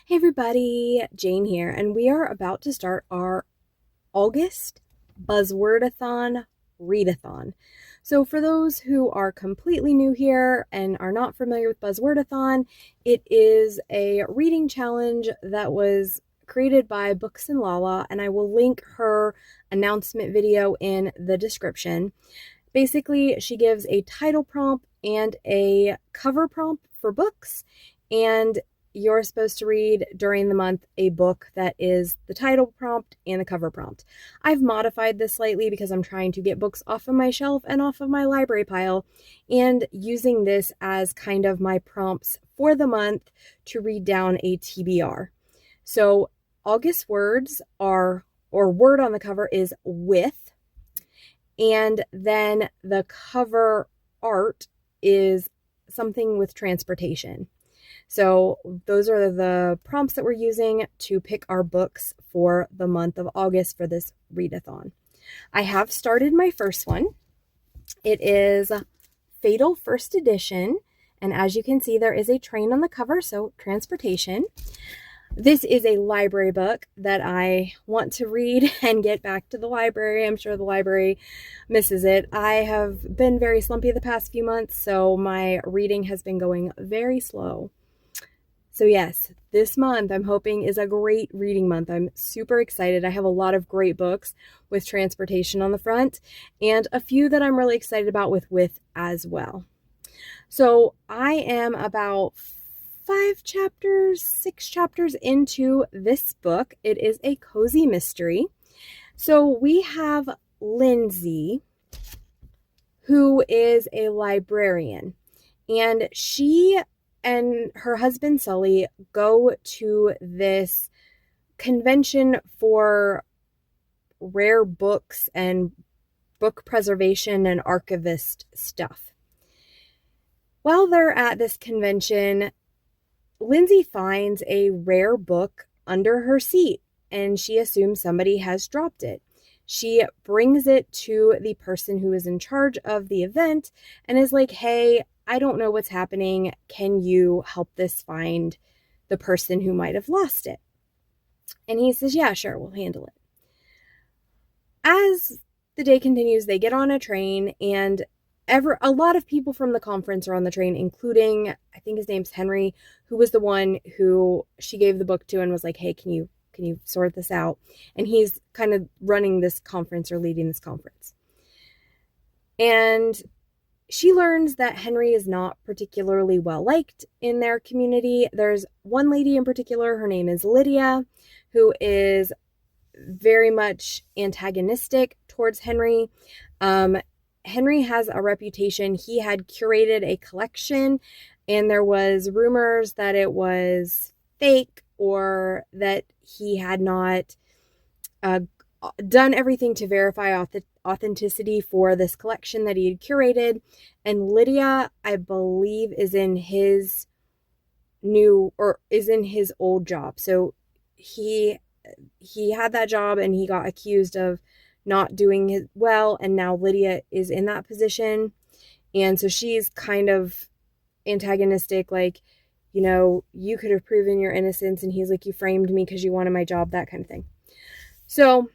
Hey everybody, Jane here, and we are about to start our August Buzzwordathon readathon. So for those who are completely new here and are not familiar with Buzzwordathon, it is a reading challenge that was created by BooksandLaLa, and I will link her announcement video in the description. Basically, she gives a title prompt and a cover prompt for books, and you're supposed to read during the month a book that is the title prompt and the cover prompt. I've modified this slightly because I'm trying to get books off of my shelf and off of my library pile, and using this as kind of my prompts for the month to read down a TBR. So August words are, or word on the cover is with, and then the cover art is something with transportation. So those are the prompts that we're using to pick our books for the month of August for this readathon. I have started my first one. It is Fatal First Edition, and as you can see, there is a train on the cover, so transportation. This is a library book that I want to read and get back to the library. I'm sure the library misses it. I have been very slumpy the past few months, so my reading has been going very slow. So yes, this month I'm hoping is a great reading month. I'm super excited. I have a lot of great books with transportation on the front and a few that I'm really excited about with as well. So I am about 6 chapters into this book. It is a cozy mystery. So we have Lindsay, who is a librarian, and she and her husband Sully go to this convention for rare books and book preservation and archivist stuff. While they're at this convention, Lindsay finds a rare book under her seat, and she assumes somebody has dropped it. She brings it to the person who is in charge of the event and is like, hey, I don't know what's happening. Can you help this find the person who might have lost it? And he says, yeah, sure, we'll handle it. As the day continues, they get on a train, and a lot of people from the conference are on the train, including, I think his name's Henry, who was the one who she gave the book to and was like, hey, can you sort this out? And he's kind of running this conference or leading this conference. And she learns that Henry is not particularly well liked in their community. There's one lady in particular, her name is Lydia, who is very much antagonistic towards Henry. Henry has a reputation. He had curated a collection, and there was rumors that it was fake or that he had not done everything to verify authenticity for this collection that he had curated. And Lydia, I believe, is in his old job. So he had that job and he got accused of not doing it well, and now Lydia is in that position. And so she's kind of antagonistic, like, you know, you could have proven your innocence, and he's like, you framed me because you wanted my job, that kind of thing. So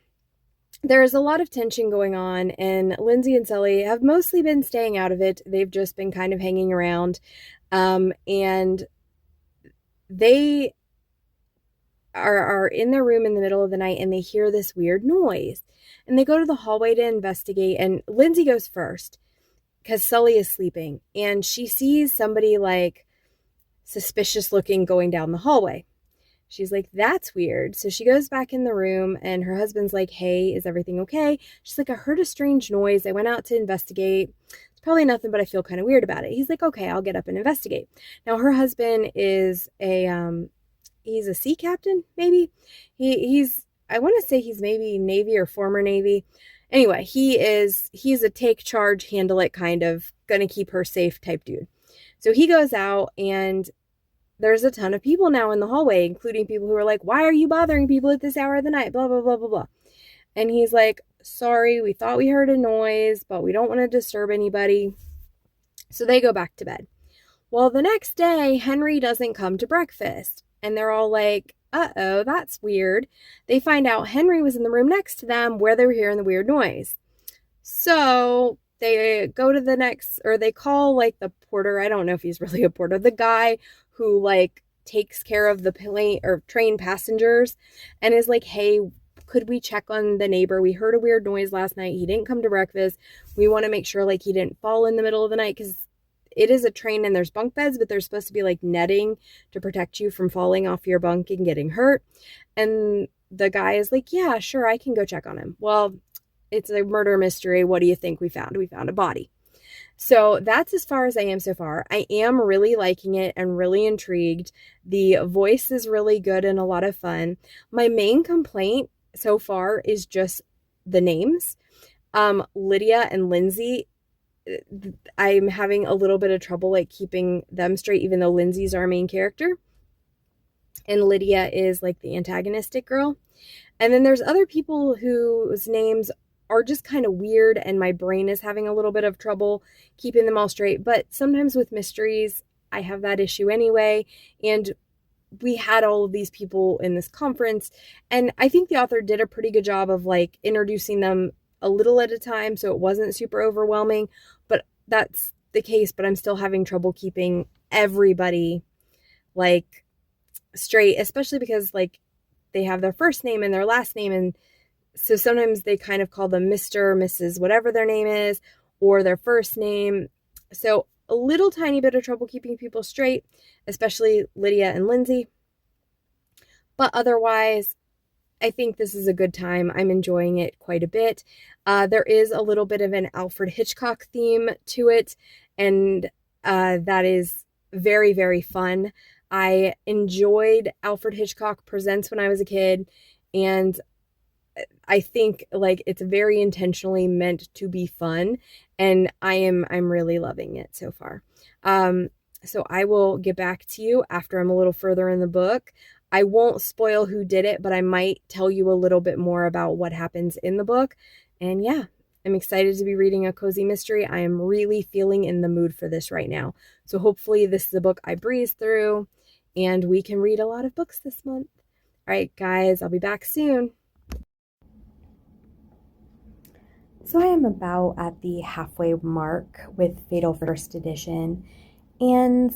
there's a lot of tension going on, and Lindsay and Sully have mostly been staying out of it. They've just been kind of hanging around, and they are in their room in the middle of the night, and they hear this weird noise, and they go to the hallway to investigate. And Lindsay goes first because Sully is sleeping, and she sees somebody like suspicious looking going down the hallway. She's like, that's weird. So she goes back in the room, and her husband's like, hey, is everything okay? She's like, I heard a strange noise. I went out to investigate. It's probably nothing, but I feel kind of weird about it. He's like, okay, I'll get up and investigate. Now, her husband is he's a sea captain, maybe. I want to say he's maybe Navy or former Navy. Anyway, he's a take charge, handle it kind of, gonna keep her safe type dude. So he goes out, and there's a ton of people now in the hallway, including people who are like, why are you bothering people at this hour of the night? Blah, blah, blah, blah, blah. And he's like, sorry, we thought we heard a noise, but we don't want to disturb anybody. So they go back to bed. Well, the next day, Henry doesn't come to breakfast. and they're all like, uh-oh, that's weird. They find out Henry was in the room next to them where they were hearing the weird noise. So they go to the next, or they call like the porter. I don't know if he's really a porter, the guy who like takes care of the plane or train passengers, and is like, hey, could we check on the neighbor? We heard a weird noise last night. He didn't come to breakfast. We want to make sure like he didn't fall in the middle of the night, because it is a train and there's bunk beds, but there's supposed to be like netting to protect you from falling off your bunk and getting hurt. And the guy is like, yeah, sure, I can go check on him. Well, it's a murder mystery. What do you think we found? We found a body. So that's as far as I am so far. I am really liking it and really intrigued. The voice is really good and a lot of fun. My main complaint so far is just the names. Lydia and Lindsay, I'm having a little bit of trouble like keeping them straight, even though Lindsay's our main character and Lydia is like the antagonistic girl. And then there's other people whose names are just kind of weird, and my brain is having a little bit of trouble keeping them all straight. But sometimes with mysteries, I have that issue anyway. And we had all of these people in this conference, and I think the author did a pretty good job of like introducing them a little at a time, so it wasn't super overwhelming. But that's the case, but I'm still having trouble keeping everybody like straight, especially because like they have their first name and their last name, and so sometimes they kind of call them Mr., Mrs., whatever their name is, or their first name. So a little tiny bit of trouble keeping people straight, especially Lydia and Lindsay. But otherwise, I think this is a good time. I'm enjoying it quite a bit. There is a little bit of an Alfred Hitchcock theme to it, and that is very, very fun. I enjoyed Alfred Hitchcock Presents when I was a kid, and I think like it's very intentionally meant to be fun, and I'm really loving it so far. So I will get back to you after I'm a little further in the book. I won't spoil who did it, but I might tell you a little bit more about what happens in the book. And yeah, I'm excited to be reading a cozy mystery. I am really feeling in the mood for this right now. So hopefully this is a book I breeze through and we can read a lot of books this month. All right, guys, I'll be back soon. So I am about at the halfway mark with Fatal First Edition, and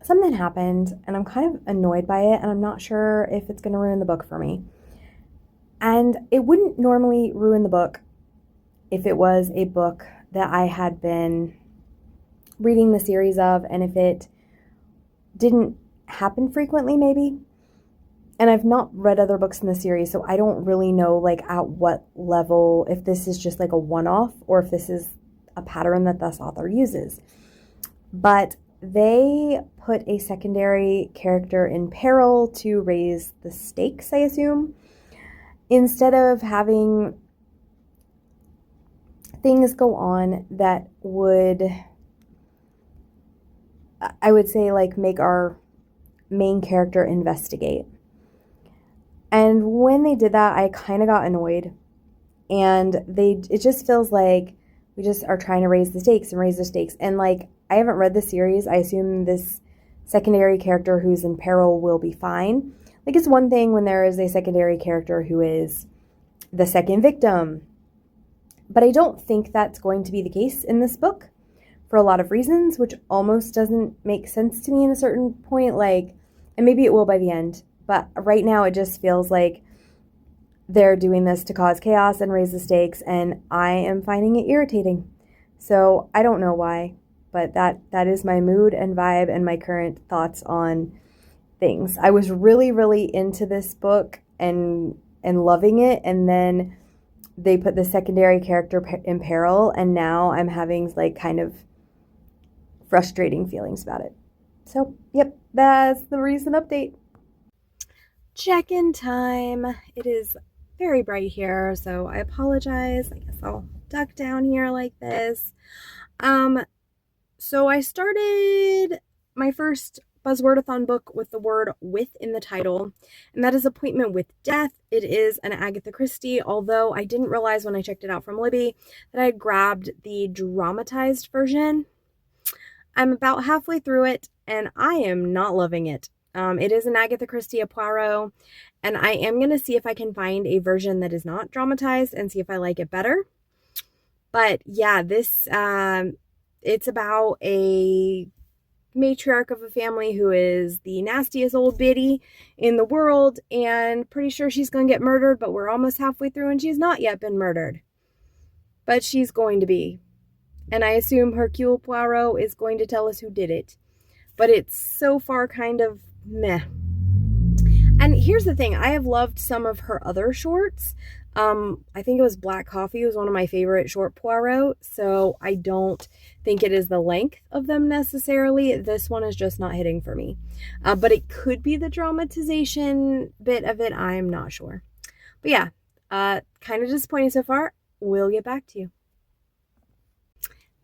something happened and I'm kind of annoyed by it, and I'm not sure if it's going to ruin the book for me. And it wouldn't normally ruin the book if it was a book that I had been reading the series of, and if it didn't happen frequently maybe. And I've not read other books in the series, so I don't really know like at what level, if this is just like a one-off or if this is a pattern that this author uses. But they put a secondary character in peril to raise the stakes, I assume, instead of having things go on that would, I would say, like make our main character investigate. And when they did that, I kind of got annoyed. And it just feels like we just are trying to raise the stakes and raise the stakes. And like, I haven't read the series. I assume this secondary character who's in peril will be fine. Like, it's one thing when there is a secondary character who is the second victim. But I don't think that's going to be the case in this book for a lot of reasons, which almost doesn't make sense to me in a certain point. Like, and maybe it will by the end. But right now it just feels like they're doing this to cause chaos and raise the stakes, and I am finding it irritating. So I don't know why, but that is my mood and vibe and my current thoughts on things. I was really, really into this book and loving it, and then they put the secondary character in peril, and now I'm having like kind of frustrating feelings about it. So, yep, that's the recent update. Check-in time. It is very bright here, so I apologize. I guess I'll duck down here like this. So I started my first Buzzwordathon book with the word "with" in the title, and that is Appointment with Death. It is an Agatha Christie, although I didn't realize when I checked it out from Libby that I had grabbed the dramatized version. I'm about halfway through it, and I am not loving it. It is an Agatha Christie, a Poirot, and I am going to see if I can find a version that is not dramatized and see if I like it better. But yeah, this, it's about a matriarch of a family who is the nastiest old biddy in the world, and pretty sure she's going to get murdered, but we're almost halfway through and she's not yet been murdered. But she's going to be. And I assume Hercule Poirot is going to tell us who did it. But it's so far kind of meh. And here's the thing, I have loved some of her other shorts. I think it was Black Coffee was one of my favorite short Poirot, so I don't think it is the length of them necessarily. This one is just not hitting for me. But it could be the dramatization bit of it, I'm not sure. But yeah, kind of disappointing so far. We'll get back to you.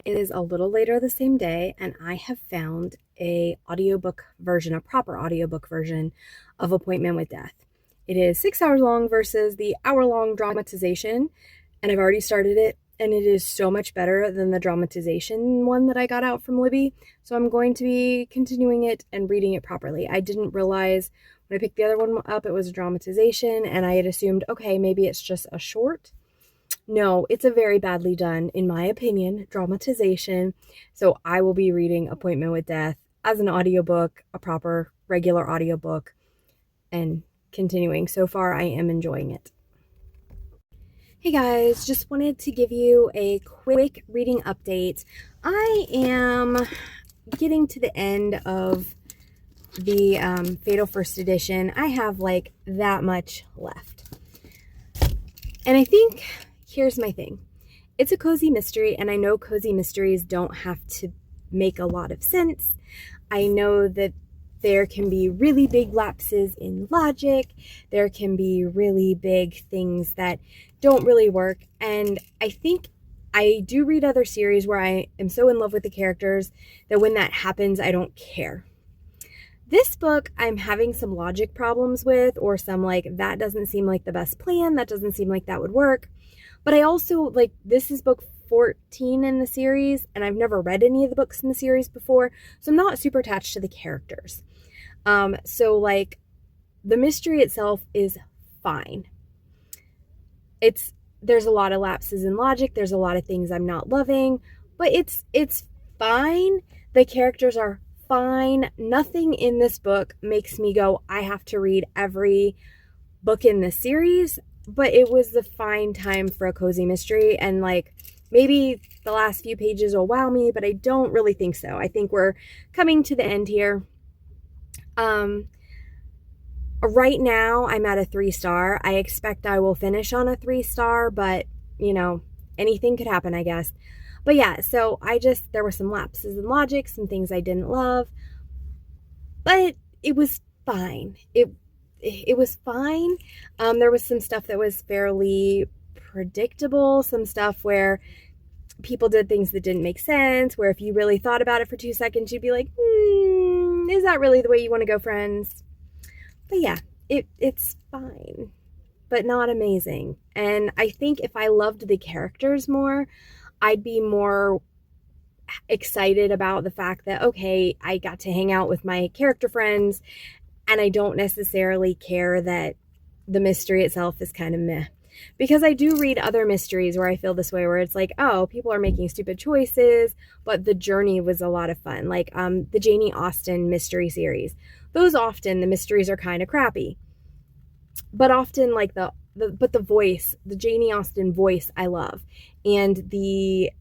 It is a little later the same day, and I have found a audiobook version, a proper audiobook version of Appointment with Death. It is 6 hours long versus the hour-long dramatization, and I've already started it, and it is so much better than the dramatization one that I got out from Libby, so I'm going to be continuing it and reading it properly. I didn't realize when I picked the other one up it was a dramatization, and I had assumed, okay, maybe it's just a short. No, it's a very badly done, in my opinion, dramatization, so I will be reading Appointment with Death as an audiobook, a proper, regular audiobook, and continuing. So far, I am enjoying it. Hey guys, just wanted to give you a quick reading update. I am getting to the end of the Fatal First Edition. I have like that much left. And I think, here's my thing. It's a cozy mystery, and I know cozy mysteries don't have to make a lot of sense. I know that there can be really big lapses in logic. There can be really big things that don't really work. And I think I do read other series where I am so in love with the characters that when that happens, I don't care. This book, I'm having some logic problems with, or some like, that doesn't seem like the best plan. That doesn't seem like that would work. But I also, like, this is book 14 in the series, and I've never read any of the books in the series before, so I'm not super attached to the characters. So like the mystery itself is fine. There's a lot of lapses in logic. There's a lot of things I'm not loving, but it's fine. The characters are fine. Nothing in this book makes me go, I have to read every book in this series, but it was the fine time for a cozy mystery. And like, maybe the last few pages will wow me, but I don't really think so. I think we're coming to the end here. Right now I'm at a 3-star. I expect I will finish on a 3-star, but you know, anything could happen, I guess. But yeah, so there were some lapses in logic, some things I didn't love, but it was fine. It was fine. There was some stuff that was fairly predictable, some stuff where people did things that didn't make sense, where if you really thought about it for 2 seconds, you'd be like, is that really the way you want to go, friends? But yeah, it's fine, but not amazing. And I think if I loved the characters more, I'd be more excited about the fact that, okay, I got to hang out with my character friends, and I don't necessarily care that the mystery itself is kind of meh. Because I do read other mysteries where I feel this way, where it's like, oh, people are making stupid choices, but the journey was a lot of fun. Like the Janie Austen mystery series. Those often, the mysteries are kind of crappy. But often, like the voice, the Janie Austen voice, I love. And the,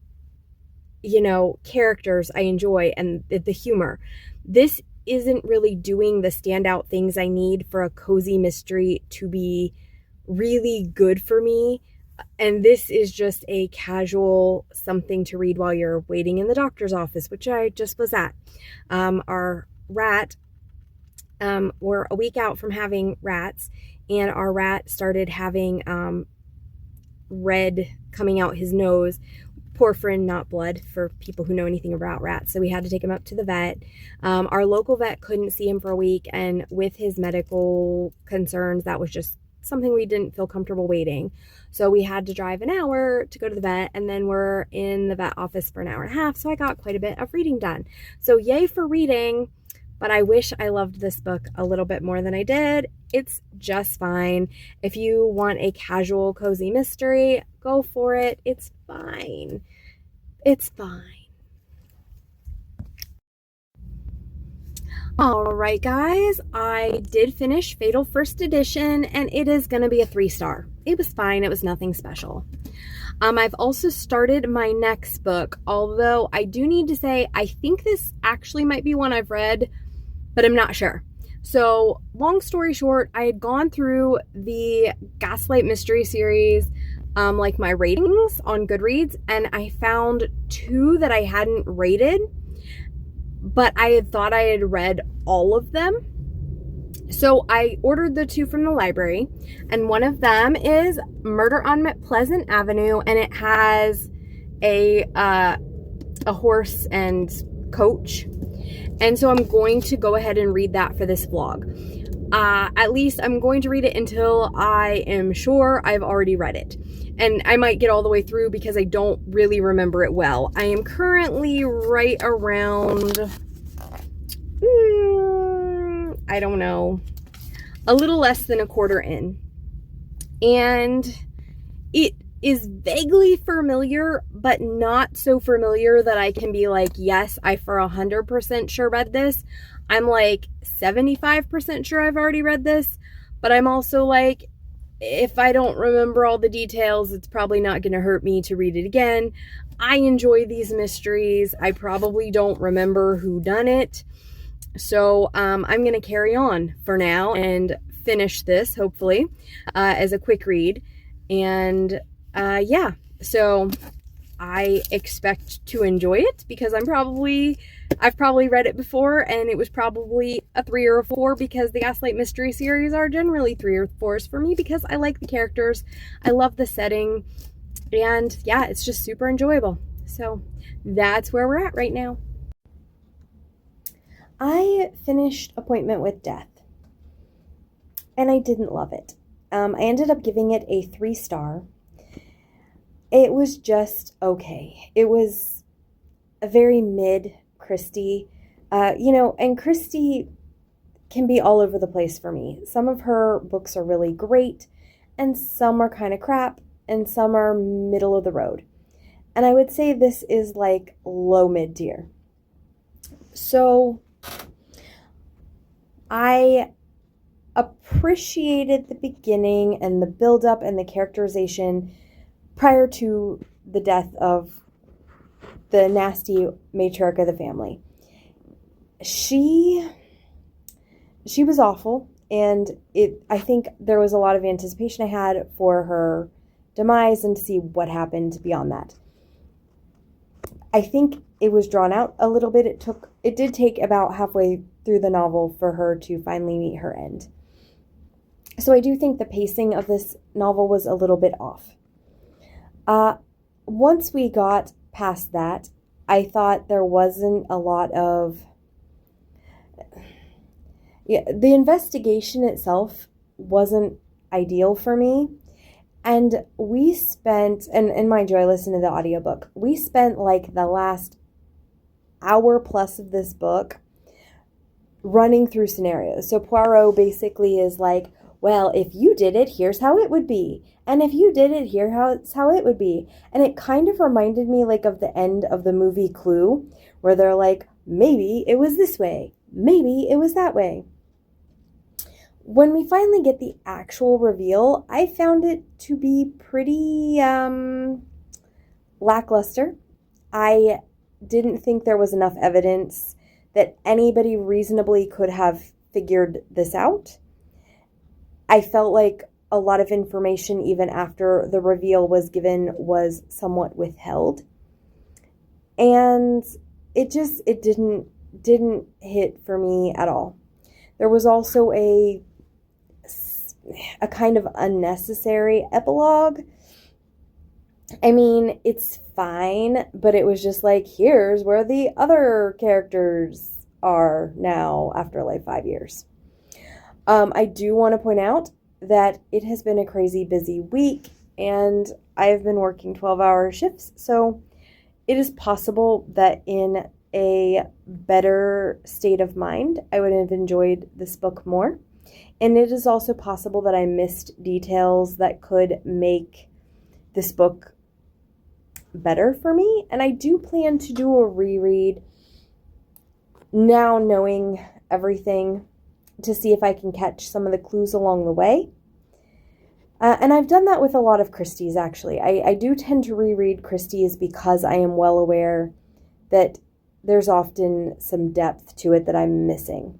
you know, characters I enjoy, and the humor. This isn't really doing the standout things I need for a cozy mystery to be really good for me. And this is just a casual something to read while you're waiting in the doctor's office, which I just was at. Our rat, we're a week out from having rats, and our rat started having red coming out his nose. Porphyrin, not blood, for people who know anything about rats. So we had to take him up to the vet. Our local vet couldn't see him for a week, and with his medical concerns, that was just something we didn't feel comfortable waiting. So we had to drive an hour to go to the vet, and then we're in the vet office for an hour and a half. So I got quite a bit of reading done. So yay for reading, but I wish I loved this book a little bit more than I did. It's just fine. If you want a casual, cozy mystery, go for it. It's fine. It's fine. Alright guys, I did finish Fatal First Edition, and it is going to be a 3-star. It was fine. It was nothing special. I've also started my next book, although I do need to say I think this actually might be one I've read, but I'm not sure. So, long story short, I had gone through the Gaslight Mystery series, like my ratings on Goodreads, and I found 2 that I hadn't rated, but I had thought I had read all of them. So I ordered the 2 from the library, and one of them is Murder on Pleasant Avenue, and it has a horse and coach. And so I'm going to go ahead and read that for this vlog. At least I'm going to read it until I am sure I've already read it. And I might get all the way through because I don't really remember it well. I am currently right around, I don't know, a little less than a quarter in. And it is vaguely familiar, but not so familiar that I can be like, yes, I for 100% sure read this. I'm like 75% sure I've already read this, but I'm also like, if I don't remember all the details, it's probably not going to hurt me to read it again. I enjoy these mysteries. I probably don't remember who done it. So I'm going to carry on for now and finish this, hopefully, as a quick read. And yeah, so I expect to enjoy it because I've probably read it before, and it was probably a 3 or a 4 because the Gaslight Mystery series are generally 3 or 4s for me because I like the characters, I love the setting, and yeah, it's just super enjoyable. So that's where we're at right now. I finished Appointment with Death, and I didn't love it. I ended up giving it a 3-star. It was just okay. It was a very mid Christie, and Christie can be all over the place for me. Some of her books are really great, and some are kind of crap, and some are middle of the road. And I would say this is like low mid tier. So I appreciated the beginning and the build-up and the characterization prior to the death of the nasty matriarch of the family. She was awful, and I think there was a lot of anticipation I had for her demise and to see what happened beyond that. I think it was drawn out a little bit. It did take about halfway through the novel for her to finally meet her end. So I do think the pacing of this novel was a little bit off. Once we got past that, I thought there wasn't a lot of... the investigation itself wasn't ideal for me. And we spent, and mind you, I listened to the audiobook. We spent like the last hour plus of this book running through scenarios. So Poirot basically is like, well, if you did it, here's how it would be. And if you did it, here's how it would be. And it kind of reminded me like of the end of the movie Clue, where they're like, maybe it was this way. Maybe it was that way. When we finally get the actual reveal, I found it to be pretty lackluster. I didn't think there was enough evidence that anybody reasonably could have figured this out. I felt like a lot of information, even after the reveal was given, was somewhat withheld. And it didn't hit for me at all. There was also a kind of unnecessary epilogue. I mean, it's fine, but it was just like, here's where the other characters are now after like 5 years. I do want to point out that it has been a crazy busy week, and I've been working 12-hour shifts, so it is possible that in a better state of mind, I would have enjoyed this book more. And it is also possible that I missed details that could make this book better for me. And I do plan to do a reread now, knowing everything, to see if I can catch some of the clues along the way. And I've done that with a lot of Christie's, actually. I do tend to reread Christie's because I am well aware that there's often some depth to it that I'm missing.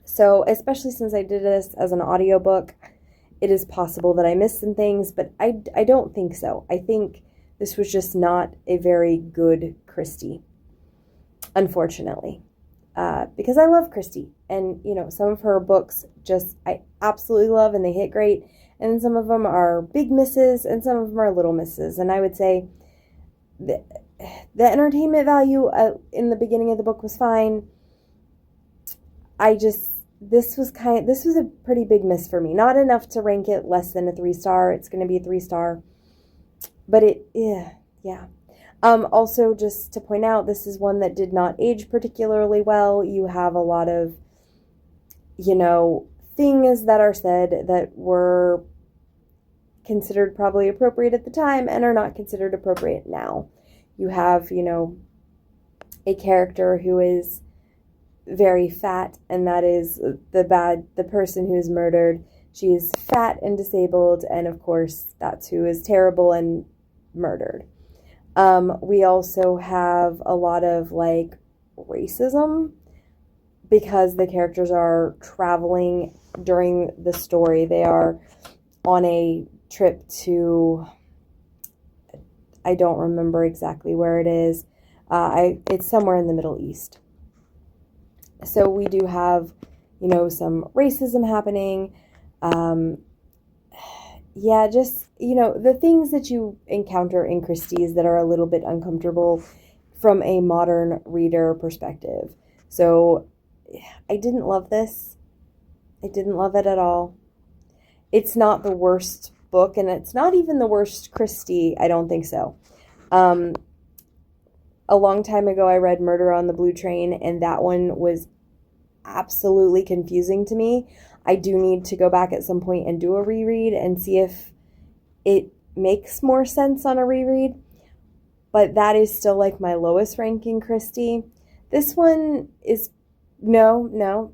So, especially since I did this as an audiobook, it is possible that I missed some things, but I don't think so. I think this was just not a very good Christie, unfortunately. Because I love Christie, and, you know, some of her books just I absolutely love, and they hit great. And some of them are big misses, and some of them are little misses. And I would say the entertainment value in the beginning of the book was fine. This was a pretty big miss for me. Not enough to rank it less than a 3-star. It's going to be a 3-star. But yeah. Also, just to point out, this is one that did not age particularly well. You have a lot of, you know, things that are said that were considered probably appropriate at the time and are not considered appropriate now. You have, you know, a character who is very fat, and that is the person who is murdered. She is fat and disabled, and of course that's who is terrible and murdered. We also have a lot of like racism, because the characters are traveling during the story. They are on a trip to, I don't remember exactly where it is. It's somewhere in the Middle East. So we do have, you know, some racism happening. Yeah, just, you know, the things that you encounter in Christie's that are a little bit uncomfortable from a modern reader perspective. So I didn't love this. I didn't love it at all. It's not the worst book, and it's not even the worst Christie. I don't think so. A long time ago, I read Murder on the Blue Train, and that one was absolutely confusing to me. I do need to go back at some point and do a reread and see if it makes more sense on a reread. But that is still like my lowest ranking Christie. This one is, no.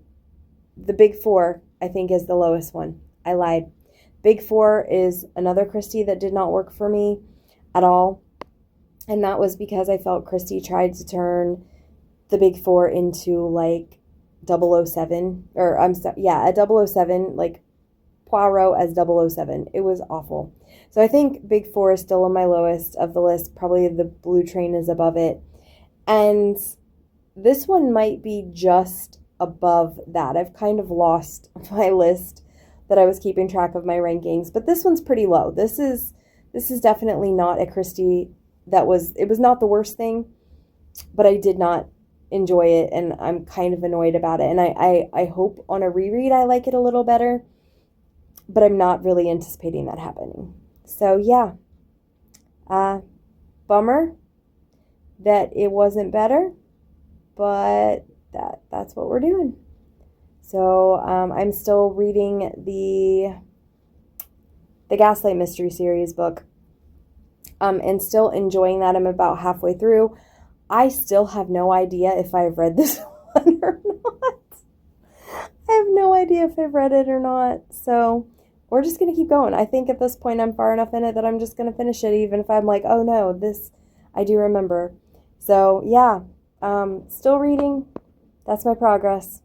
The Big Four, I think, is the lowest one. I lied. Big Four is another Christie that did not work for me at all. And that was because I felt Christie tried to turn the Big Four into like 007, or a 007, like Poirot as 007. It was awful. So I think Big Four is still on my lowest of the list. Probably the Blue Train is above it. And this one might be just above that. I've kind of lost my list that I was keeping track of my rankings, but this one's pretty low. This is definitely not a Christie it was not the worst thing, but I did not enjoy it, and I'm kind of annoyed about it. And I hope on a reread I like it a little better, but I'm not really anticipating that happening. So yeah, bummer that it wasn't better, but that's what we're doing. So I'm still reading the Gaslight Mystery Series book, and still enjoying that. I'm about halfway through. I still have no idea if I've read this one or not. I have no idea if I've read it or not. So we're just going to keep going. I think at this point I'm far enough in it that I'm just going to finish it, even if I'm like, oh no, this I do remember. So yeah, still reading. That's my progress.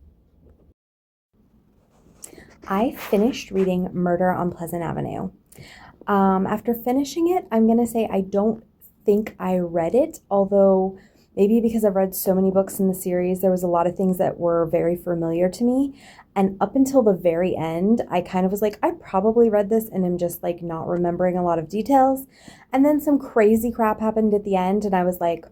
I finished reading Murder on Pleasant Avenue. After finishing it, I'm going to say I don't think I read it, although maybe because I've read so many books in the series, there was a lot of things that were very familiar to me. And up until the very end, I kind of was like, I probably read this and I'm just like not remembering a lot of details. And then some crazy crap happened at the end, and I was like,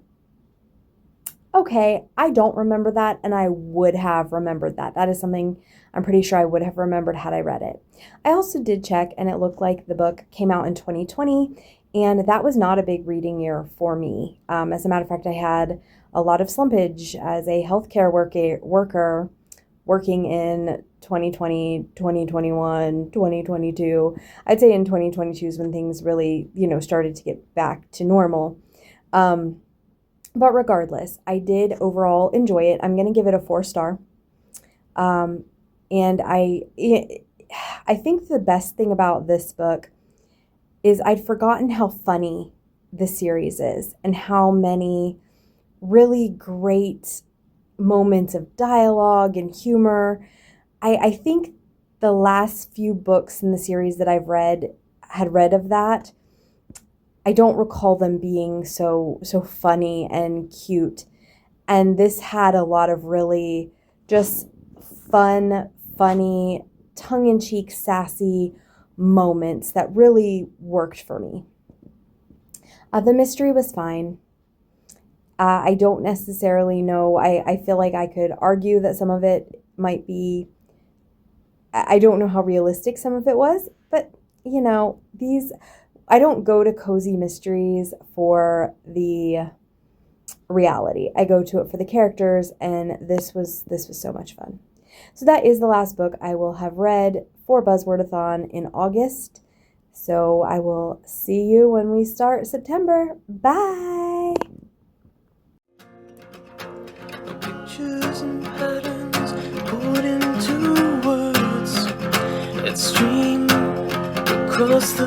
okay, I don't remember that, and I would have remembered that. That is something I'm pretty sure I would have remembered had I read it. I also did check, and it looked like the book came out in 2020, and that was not a big reading year for me. As a matter of fact, I had a lot of slumpage as a healthcare worker working in 2020, 2021, 2022. I'd say in 2022 is when things really, started to get back to normal. But regardless, I did overall enjoy it. I'm going to give it a 4-star. And I think the best thing about this book is I'd forgotten how funny the series is and how many really great moments of dialogue and humor. I think the last few books in the series that I've had read of that, I don't recall them being so funny and cute. And this had a lot of really just fun, funny, tongue-in-cheek, sassy moments that really worked for me. The mystery was fine. I don't necessarily know. I feel like I could argue that some of it might be, I don't know how realistic some of it was, but I don't go to cozy mysteries for the reality. I go to it for the characters, and this was so much fun. So that is the last book I will have read for Buzzwordathon in August. So I will see you when we start September. Bye! Pictures and patterns put into words that stream across the